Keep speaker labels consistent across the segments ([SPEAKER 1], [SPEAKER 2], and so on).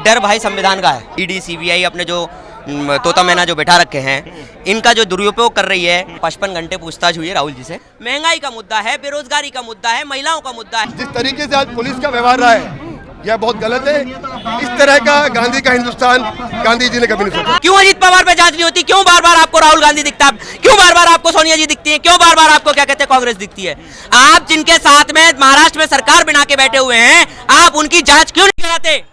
[SPEAKER 1] डर भाई संविधान का है। ईडी सीबीआई अपने जो तोता मैना जो बैठा रखे हैं, इनका जो दुरुपयोग कर रही है। 55 घंटे पूछताछ हुई है राहुल जी से। महंगाई का मुद्दा है, बेरोजगारी का मुद्दा है, महिलाओं का मुद्दा है।
[SPEAKER 2] जिस तरीके से आज पुलिस का व्यवहार रहा है यह बहुत गलत है। इस तरह का गांधी का हिंदुस्तान गांधी जी ने कभी नहीं सोचा।
[SPEAKER 1] क्यों अजीत पवार पे जांच नहीं होती? क्यों बार बार आपको राहुल गांधी दिखता है? क्यों बार बार आपको सोनिया जी दिखती है? क्यों बार बार आपको क्या कहते हैं कांग्रेस दिखती है? आप जिनके साथ में महाराष्ट्र में सरकार बना के बैठे हुए हैं, आप उनकी जांच क्यों नहीं कराते?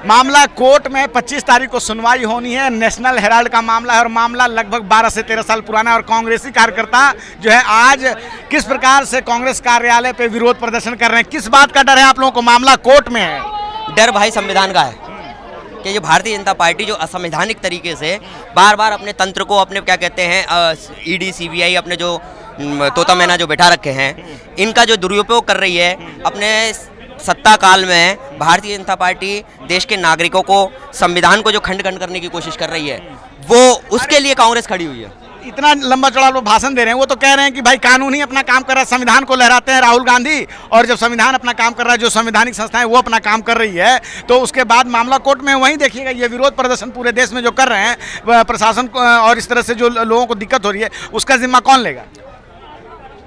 [SPEAKER 3] मामला कोर्ट में 25 तारीख को सुनवाई होनी है। नेशनल हेराल्ड का मामला है और मामला लगभग 12 से 13 साल पुराना है। और कांग्रेसी कार्यकर्ता जो है आज किस प्रकार से कांग्रेस कार्यालय पे विरोध प्रदर्शन कर रहे हैं, किस बात का डर है आप लोगों को? मामला कोर्ट में है।
[SPEAKER 1] डर भाई संविधान का है कि ये भारतीय जनता पार्टी जो असंवैधानिक तरीके से बार बार अपने तंत्र को, अपने क्या कहते हैं ईडी सीबीआई अपने जो तोता मैना जो बैठा रखे हैं, इनका जो दुरुपयोग कर रही है। अपने सत्ता काल में भारतीय जनता पार्टी देश के नागरिकों को, संविधान को जो खंड खंड करने की कोशिश कर रही है, वो उसके लिए कांग्रेस खड़ी हुई है।
[SPEAKER 3] इतना लंबा चौड़ा लोग भाषण दे रहे हैं, वो तो कह रहे हैं कि भाई कानून ही अपना काम कर रहा है। संविधान को लहराते हैं राहुल गांधी, और जब संविधान अपना काम कर रहा है, जो संवैधानिक संस्थाएं वो अपना काम कर रही है, तो उसके बाद मामला कोर्ट में। वहीं देखिएगा ये विरोध प्रदर्शन पूरे देश में जो कर रहे हैं प्रशासन और इस तरह से जो लोगों को दिक्कत हो रही है, उसका जिम्मा कौन लेगा?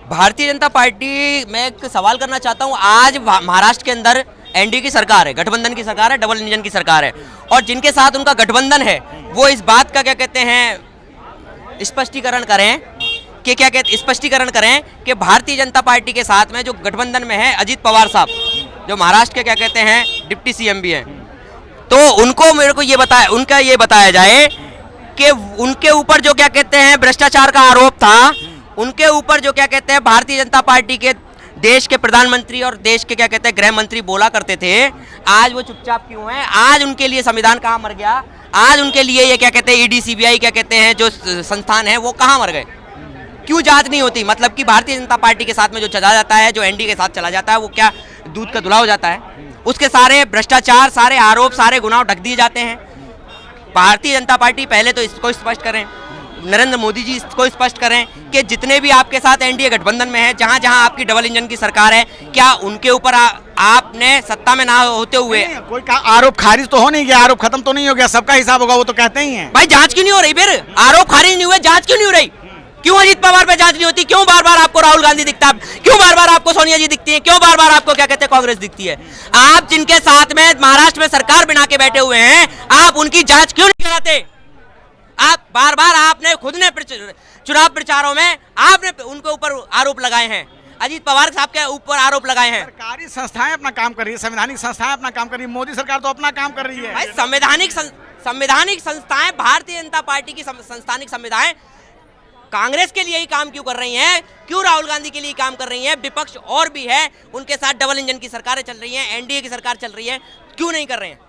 [SPEAKER 1] भारतीय जनता पार्टी, मैं एक सवाल करना चाहता हूं। आज महाराष्ट्र के अंदर एनडीए की सरकार है, गठबंधन की सरकार है, डबल इंजन की सरकार है, और जिनके साथ उनका गठबंधन है वो इस बात का क्या कहते हैं स्पष्टीकरण करें कि क्या कहते स्पष्टीकरण करें कि भारतीय जनता पार्टी के साथ में जो गठबंधन में है अजीत पवार साहब, जो महाराष्ट्र के क्या कहते हैं डिप्टी सीएम भी हैं, तो उनको मेरे को ये बताया, उनका ये बताया जाए कि उनके ऊपर जो क्या कहते हैं भ्रष्टाचार का आरोप था, उनके ऊपर जो क्या कहते हैं भारतीय जनता पार्टी के देश के प्रधानमंत्री और देश के क्या कहते हैं गृह मंत्री बोला करते थे, आज वो चुपचाप क्यों हैं? आज उनके लिए संविधान कहाँ मर गया? आज उनके लिए ये क्या कहते हैं ईडी सीबीआई क्या कहते हैं जो संस्थान है वो कहाँ मर गए? क्यों जांच नहीं होती? मतलब कि भारतीय जनता पार्टी के साथ में जो चला जाता है, जो एनडीए के साथ चला जाता है, वो क्या दूध का धुला हो जाता है? उसके सारे भ्रष्टाचार, सारे आरोप, सारे गुनाह ढक दिए जाते हैं। भारतीय जनता पार्टी पहले तो इसको स्पष्ट करें, नरेंद्र मोदी जी इसको स्पष्ट करें कि जितने भी आपके साथ एनडीए गठबंधन में है, जहां जहां आपकी डबल इंजन की सरकार है, क्या उनके ऊपर आपने सत्ता में ना होते हुए
[SPEAKER 3] कोई का आरोप खारिज तो हो नहीं गया? आरोप खत्म तो नहीं हो गया? सबका हिसाब होगा, वो तो कहते ही हैं।
[SPEAKER 1] भाई जांच क्यों नहीं हो रही? फिर आरोप खारिज नहीं हुए, जांच क्यों नहीं हो रही? क्यों अजीत पवार पे जांच नहीं होती? क्यों बार बार आपको राहुल गांधी दिखता है? क्यों बार बार आपको सोनिया जी दिखती है? क्यों बार बार आपको क्या कहते हैं कांग्रेस दिखती है? आप जिनके साथ में महाराष्ट्र में सरकार बना के बैठे हुए हैं, आप उनकी जांच क्यों नहीं कराते? आप बार बार आपने खुद ने चुनाव प्रचारों में आपने उनके ऊपर आरोप लगाए हैं, अजीत पवार साहब के ऊपर आरोप लगाए हैं।
[SPEAKER 3] सरकारी संस्थाएं अपना काम कर रही है, संवैधानिक संस्थाएं अपना काम कर रही है, मोदी सरकार तो अपना काम कर रही है।
[SPEAKER 1] भाई संवैधानिक संस्थाएं, भारतीय जनता पार्टी की संस्थानिक संविधाएं कांग्रेस के लिए ही काम क्यों कर रही हैं? क्यों राहुल गांधी के लिए काम कर रही हैं? विपक्ष और भी है, उनके साथ डबल इंजन की सरकारें चल रही हैं, एनडीए की सरकार चल रही है, क्यों नहीं कर रहे हैं?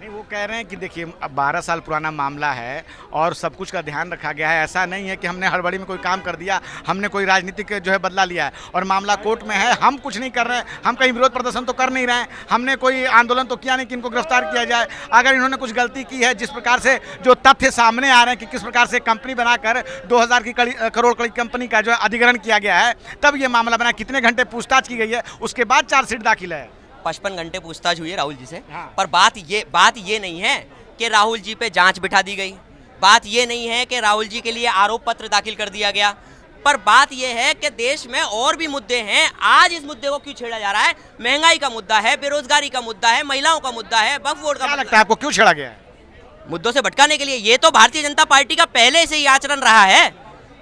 [SPEAKER 3] नहीं, वो कह रहे हैं कि देखिए अब 12 साल पुराना मामला है और सब कुछ का ध्यान रखा गया है। ऐसा नहीं है कि हमने हड़बड़ी में कोई काम कर दिया, हमने कोई राजनीतिक जो है बदला लिया है। और मामला कोर्ट में है, हम कुछ नहीं कर रहे हैं, हम कहीं विरोध प्रदर्शन तो कर नहीं रहे हैं, हमने कोई आंदोलन तो किया नहीं कि इनको गिरफ्तार किया जाए। अगर इन्होंने कुछ गलती की है, जिस प्रकार से जो तथ्य सामने आ रहे हैं कि किस प्रकार से कंपनी बनाकर 2000 करोड़ की कंपनी का जो है अधिग्रहण किया गया है, तब ये मामला बना। कितने घंटे पूछताछ की गई है, उसके बाद चार्जशीट दाखिल है।
[SPEAKER 1] 55 घंटे पूछताछ हुई है राहुल जी से।
[SPEAKER 3] हाँ।
[SPEAKER 1] पर बात ये नहीं है कि राहुल जी पे जांच बिठा दी गई, बात ये नहीं है कि राहुल जी के लिए आरोप पत्र दाखिल कर दिया गया, पर बात ये है कि देश में और भी मुद्दे हैं। आज इस मुद्दे को क्यों छेड़ा जा रहा है? महंगाई का मुद्दा है, बेरोजगारी का मुद्दा है, महिलाओं का मुद्दा है, वक्फ बोर्ड का
[SPEAKER 3] क्या लगता है आपको क्यों छेड़ा गया है?
[SPEAKER 1] मुद्दों से भटकाने के लिए। ये तो भारतीय जनता पार्टी का पहले से ही आचरण रहा है।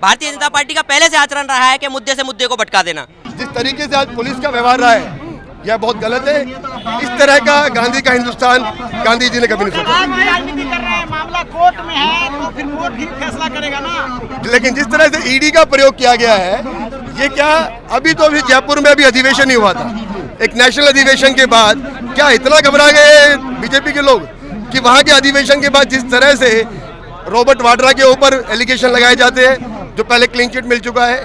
[SPEAKER 1] भारतीय जनता पार्टी का पहले से आचरण रहा है कि मुद्दे से मुद्दे को भटका देना।
[SPEAKER 2] जिस तरीके से आज पुलिस का व्यवहार रहा है यह बहुत गलत है। इस तरह का गांधी का हिंदुस्तान गांधी जी ने कभी नहीं सोचा।
[SPEAKER 3] राजनीति कर रहे हैं, मामला कोर्ट में है, तो फिर कोर्ट ही फैसला करेगा ना।
[SPEAKER 2] लेकिन जिस तरह से ईडी का प्रयोग किया गया है, ये क्या अभी तो अभी जयपुर में अभी अधिवेशन ही हुआ था, एक नेशनल अधिवेशन के बाद क्या इतना घबरा गए बीजेपी के लोग कि वहाँ के अधिवेशन के बाद जिस तरह से रॉबर्ट वाड्रा के ऊपर एलिगेशन लगाए जाते हैं, जो पहले क्लीन चिट मिल चुका है।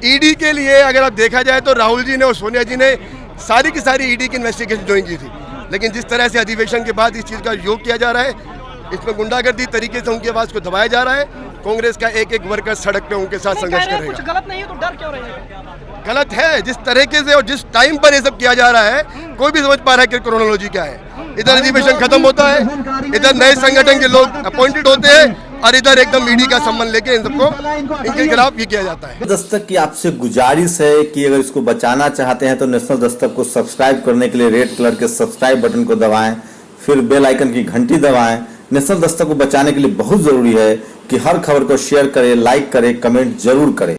[SPEAKER 2] ईडी के लिए अगर आप देखा जाए तो राहुल जी ने और सोनिया जी ने सारी की सारी ईडी की इन्वेस्टिगेशन ज्वाइन की थी, लेकिन जिस तरह से अधिवेशन के बाद इस चीज़ का योग किया जा रहा है, इसमें गुंडागर्दी तरीके से उनकी आवाज़ को दबाया जा रहा है। कांग्रेस का एक एक वर्कर सड़क पे उनके साथ संघर्ष करेगा।
[SPEAKER 4] कुछ गलत नहीं है तो डर क्यों रही है?
[SPEAKER 2] गलत है। जिस तरीके से और जिस टाइम पर ये सब किया जा रहा है, कोई भी समझ पा रहा है कि क्रोनोलॉजी क्या है। इधर अधिवेशन खत्म होता है, इधर नए संगठन के लोग अपॉइंटेड होते हैं, और इधर एकदम मीडिया का संबंध लेके इन सबको इनके खिलाफ ये किया जाता है।
[SPEAKER 4] दस्तक की आपसे गुजारिश है कि अगर इसको बचाना चाहते हैं तो नेशनल दस्तक को सब्सक्राइब करने के लिए रेड कलर के सब्सक्राइब बटन को दबाएं, फिर बेल आइकन की घंटी दबाएं। नेशनल दस्तक को बचाने के लिए बहुत जरूरी है कि हर खबर को शेयर करें, लाइक करें, कमेंट जरूर करें।